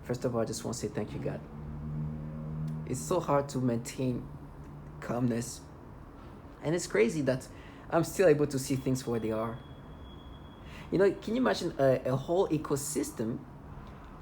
First of all, I just want to say thank you, God. It's so hard to maintain calmness, and it's crazy that I'm still able to see things for where they are. You know, can you imagine a whole ecosystem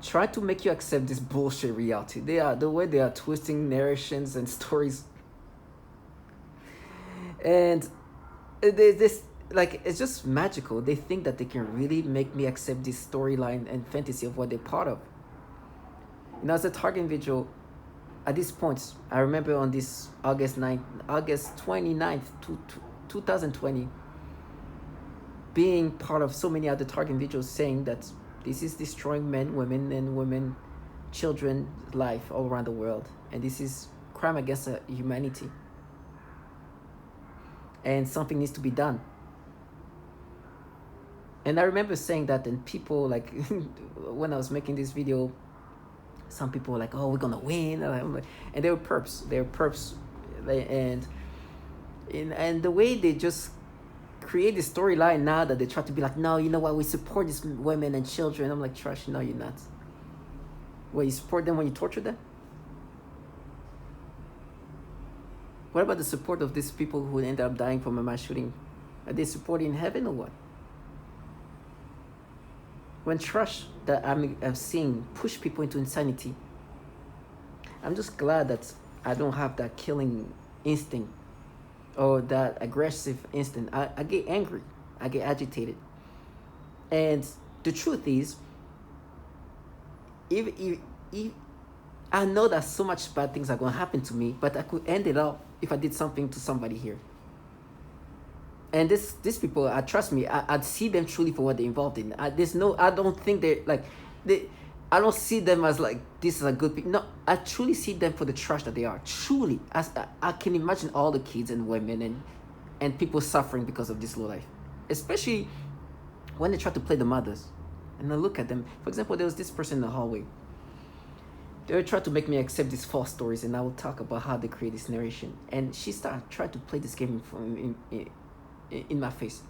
try to make you accept this bullshit reality? They are the way they are twisting narrations and stories, and this like it's just magical. They think that they can really make me accept this storyline and fantasy of what they're part of. You know, as a target individual, at this point, I remember on this August 29th, 2020, being part of so many other target individuals saying that this is destroying men, women, children, life all around the world. And this is crime against humanity. And something needs to be done. And I remember saying that, and people like, when I was making this video, some people were like, "Oh, we're gonna win," and they were perps. They were perps, and the way they just create this storyline now that they try to be like, "No, you know what? We support these women and children." I'm like, "Trash! No, you're not. Well, you support them when you torture them. What about the support of these people who ended up dying from a mass shooting? Are they supporting heaven or what?" When trash that I'm seeing push people into insanity, I'm just glad that I don't have that killing instinct or that aggressive instinct. I get angry, I get agitated. And the truth is, if I know that so much bad things are going to happen to me, but I could end it up if I did something to somebody here. And these people, trust me, I'd see them truly for what they're involved in. I don't think I don't see them as like, this is a good people. No, I truly see them for the trash that they are. Truly, as I can imagine all the kids and women and people suffering because of this low life, especially when they try to play the mothers. And I look at them. For example, there was this person in the hallway. They were trying to make me accept these false stories, and I will talk about how they create this narration. And she started trying to play this game in my face.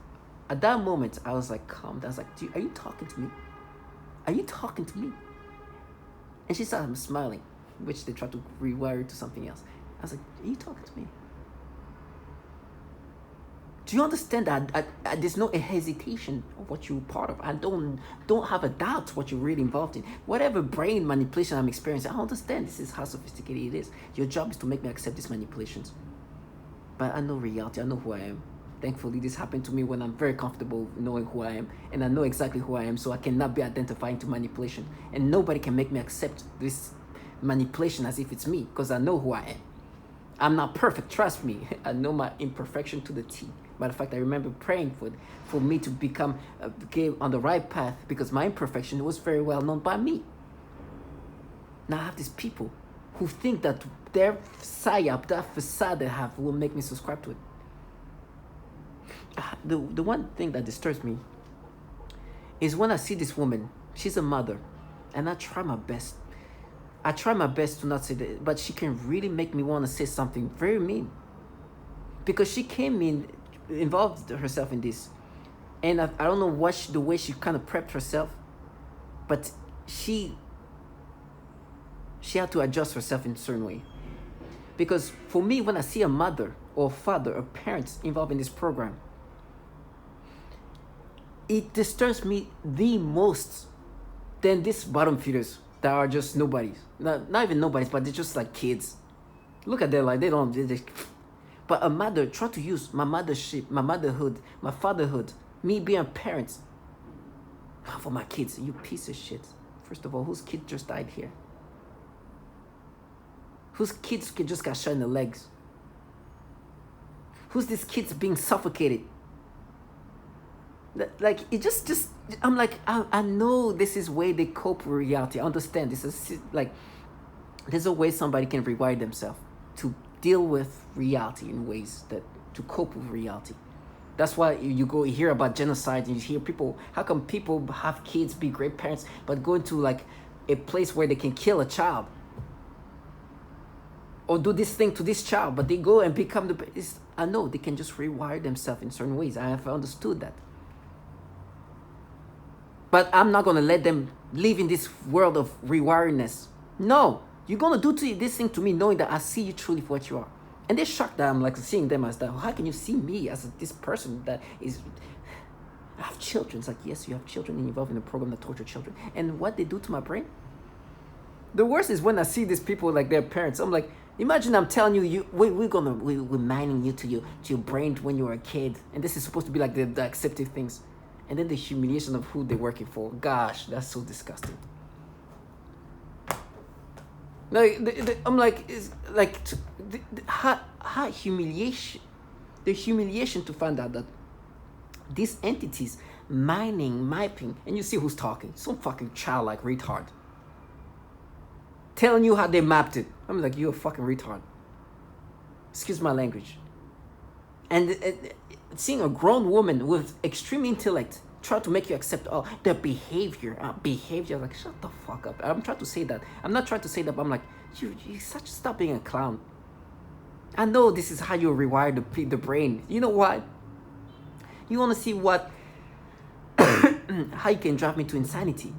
At that moment, I was like, calm down. I was like, are you talking to me? Are you talking to me? And she started smiling, which they tried to rewire it to something else. I was like, are you talking to me? Do you understand that there's no hesitation of what you're part of? I don't have a doubt what you're really involved in. Whatever brain manipulation I'm experiencing, I understand this is how sophisticated it is. Your job is to make me accept these manipulations. But I know reality. I know who I am. Thankfully, this happened to me when I'm very comfortable knowing who I am, and I know exactly who I am, so I cannot be identifying to manipulation. And nobody can make me accept this manipulation as if it's me, because I know who I am. I'm not perfect, trust me. I know my imperfection to the T. Matter of fact, I remember praying for me to become on the right path, because my imperfection was very well known by me. Now I have these people who think that their psyop, that facade they have, will make me subscribe to it. The one thing that disturbs me is when I see this woman. She's a mother, and I try my best. I try my best to not say that, but she can really make me want to say something very mean, because she came involved herself in this, and I don't know the way she kind of prepped herself, but she had to adjust herself in a certain way. Because for me, when I see a mother or father or parents involved in this program, it disturbs me the most than these bottom feeders that are just nobodies. Not even nobodies, but they're just like kids. Look at them, like but a mother try to use my mothership, my motherhood, my fatherhood, me being a parent for my kids. You piece of shit. First of all, whose kid just died here? Whose kids just got shot in the legs? Who's these kids being suffocated? Like, it just I'm like, I know this is way they cope with reality. I understand this is like, there's a way somebody can rewire themselves to deal with reality in ways that to cope with reality. That's why you hear about genocide, and you hear people, how come people have kids, be great parents, but go into like a place where they can kill a child or do this thing to this child, but they go and become I know they can just rewire themselves in certain ways. I have understood that. But I'm not going to let them live in this world of rewiredness. No, you're gonna do this thing to me knowing that I see you truly for what you are. And they're shocked that I'm like seeing them as that. How can you see me as this person that is... I have children. It's like, yes, you have children involved in a program that torture children. And what they do to my brain? The worst is when I see these people like their parents. I'm like, imagine I'm telling you, we're mining you to your brain when you were a kid. And this is supposed to be like the accepted things. And then the humiliation of who they're working for. Gosh, that's so disgusting. Like, I'm like, it's like, how humiliation. The humiliation to find out that these entities mapping, and you see who's talking. Some fucking childlike retard. Telling you how they mapped it. I'm like, you're a fucking retard. Excuse my language. And seeing a grown woman with extreme intellect try to make you accept their behavior. Like, shut the fuck up. I'm trying to say that. I'm not trying to say that, but I'm like, you stop being a clown. I know this is how you rewire the brain. You know what? You want to see what, how you can drive me to insanity.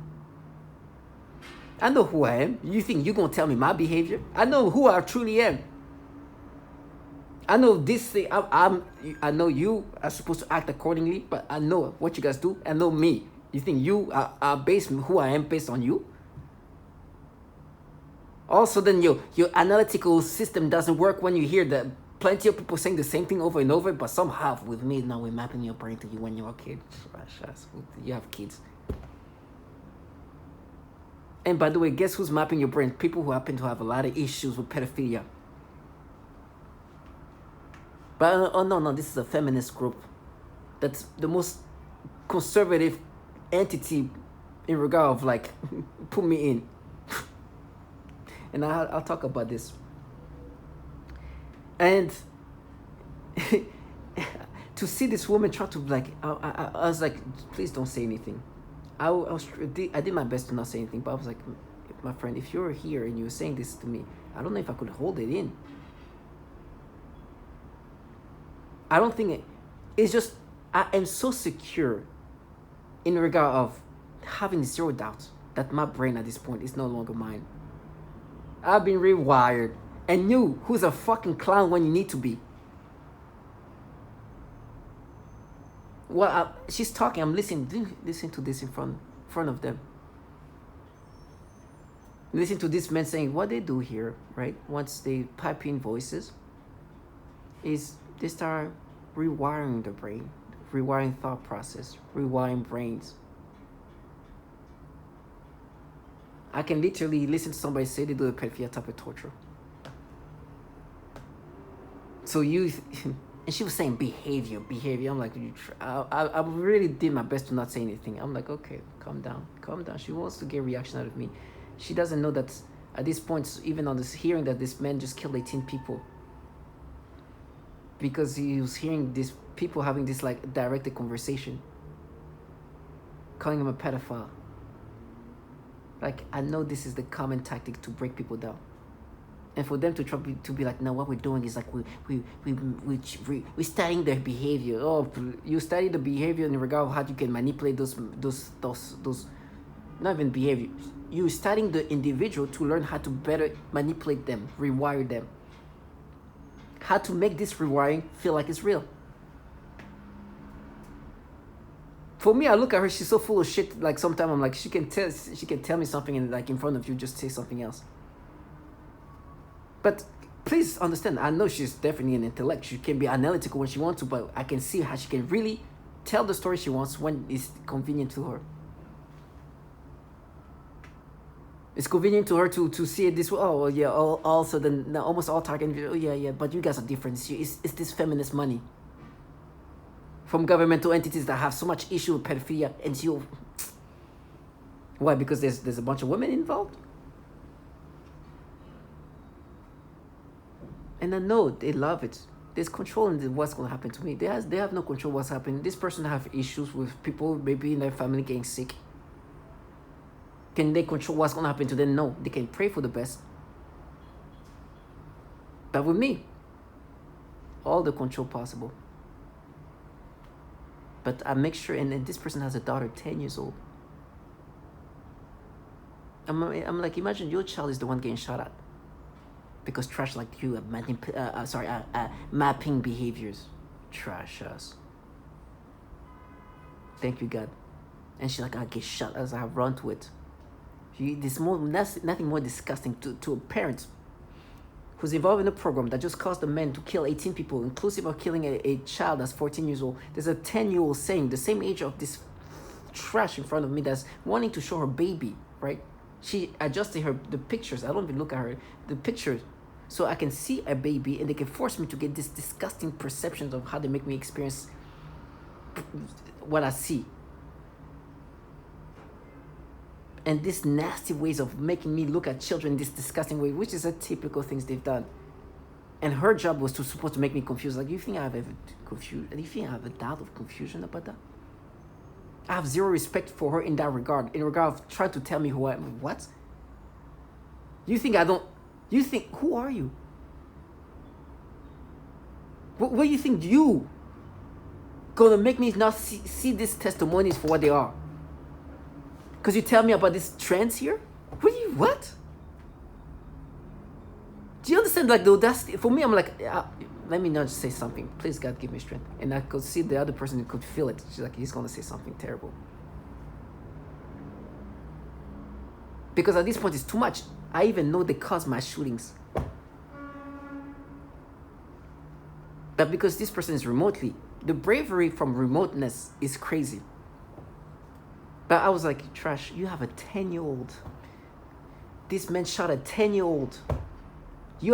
I know who I am. You think you're going to tell me my behavior? I know who I truly am. I know this thing. I know you are supposed to act accordingly, but I know what you guys do. I know me. You think you are based who I am based on you? Also, then your analytical system doesn't work when you hear that plenty of people saying the same thing over and over, but somehow with me now we're mapping your brain to you when you're a kid. You have kids. And by the way, guess who's mapping your brain? People who happen to have a lot of issues with pedophilia. But oh no, this is a feminist group. That's the most conservative entity in regard of like, put me in. And I'll talk about this. And to see this woman try to like, I was like, please don't say anything. I did my best to not say anything, but I was like, my friend, if you're here and you're saying this to me, I don't know if I could hold it in. I don't think it's just, I am so secure in regard of having zero doubt that my brain at this point is no longer mine. I've been rewired and you who's a fucking clown when you need to be. Well, she's talking, I'm listening to this in front of them. Listen to this man saying what they do here, right? Once they pipe in voices, is they start rewiring the brain, rewiring thought process, rewiring brains. I can literally listen to somebody say they do a pedophilia type of torture. So and she was saying behavior. I'm like, I really did my best to not say anything. I'm like, okay, calm down. She wants to get a reaction out of me. She doesn't know that at this point, even on this hearing that this man just killed 18 people. Because he was hearing these people having this like directed conversation. Calling him a pedophile. Like, I know this is the common tactic to break people down. And for them to try to be like, no, what we're doing is like we're studying their behavior. Oh, you study the behavior in regard of how you can manipulate those not even behavior. You're studying the individual to learn how to better manipulate them, rewire them. How to make this rewiring feel like it's real. For me, I look at her, she's so full of shit. Like sometimes I'm like, she can tell me something and like in front of you just say something else. But please understand, I know she's definitely an intellect. She can be analytical when she wants to, but I can see how she can really tell the story she wants when it's convenient to her. It's convenient to her to see it this way. Oh, yeah, also then almost all target, oh, yeah, but you guys are different. It's this feminist money from governmental entities that have so much issue with pedophilia. And why? Because there's a bunch of women involved? And I know they love it. There's control in what's going to happen to me. They have no control what's happening. This person have issues with people maybe in their family getting sick. Can they control what's going to happen to them? No. They can pray for the best. But with me, all the control possible. But I make sure, and this person has a daughter, 10 years old. I'm like, imagine your child is the one getting shot at because trash like you are mapping behaviors. Trash us. Thank you, God. And she's like, I get shot as I run to it. Nothing more disgusting to a parent who's involved in a program that just caused the men to kill 18 people, inclusive of killing a child that's 14 years old. There's a 10-year-old saying the same age of this trash in front of me that's wanting to show her baby, right? She adjusted the pictures. I don't even look at the pictures, so I can see a baby, and they can force me to get this disgusting perceptions of how they make me experience what I see. And these nasty ways of making me look at children this disgusting way, which is a typical things they've done. And her job was supposed to make me confused. Like, you think I have ever confused? Do you think I have a doubt of confusion about that? I have zero respect for her in that regard. In regard of trying to tell me who I am. What? You think I don't? You think, who are you? What do you think you gonna make me not see these testimonies for what they are? Because you tell me about these trends here? What? Do you understand, like, the audacity? For me, I'm like, let me not say something. Please, God, give me strength. And I could see the other person who could feel it. She's like, he's going to say something terrible. Because at this point, it's too much. I even know they cause my shootings. But because this person is remotely, the bravery from remoteness is crazy. But I was like, trash, you have a 10-year-old. This man shot a 10-year-old.